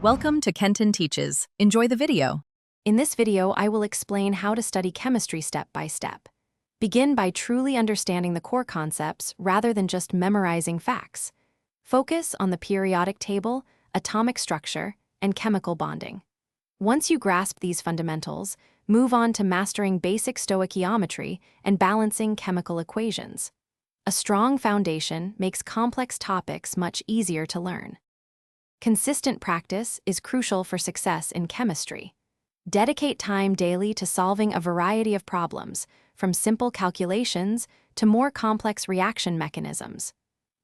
Welcome to Kenton Teaches. Enjoy the video. In this video, I will explain how to study chemistry step by step. Begin by truly understanding the core concepts rather than just memorizing facts. Focus on the periodic table, atomic structure, and chemical bonding. Once you grasp these fundamentals, move on to mastering basic stoichiometry and balancing chemical equations. A strong foundation makes complex topics much easier to learn. Consistent practice is crucial for success in chemistry. Dedicate time daily to solving a variety of problems, from simple calculations to more complex reaction mechanisms.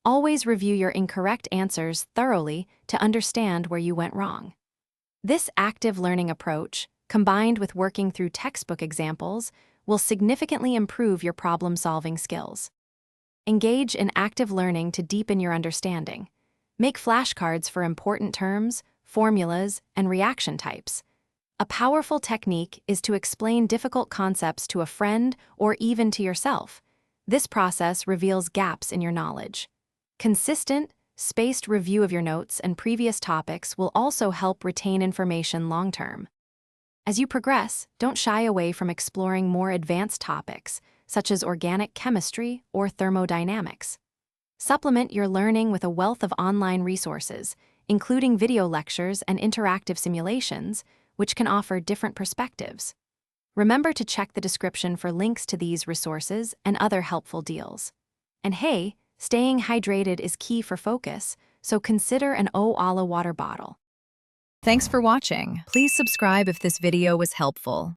Always review your incorrect answers thoroughly to understand where you went wrong. This active learning approach, combined with working through textbook examples, will significantly improve your problem-solving skills. Engage in active learning to deepen your understanding. Make flashcards for important terms, formulas, and reaction types. A powerful technique is to explain difficult concepts to a friend or even to yourself. This process reveals gaps in your knowledge. Consistent, spaced review of your notes and previous topics will also help retain information long-term. As you progress, don't shy away from exploring more advanced topics, such as organic chemistry or thermodynamics. Supplement your learning with a wealth of online resources, including video lectures and interactive simulations, which can offer different perspectives. Remember to check the description for links to these resources and other helpful deals. And hey, staying hydrated is key for focus, so consider an O-Ala water bottle. Thanks for watching. Please subscribe if this video was helpful.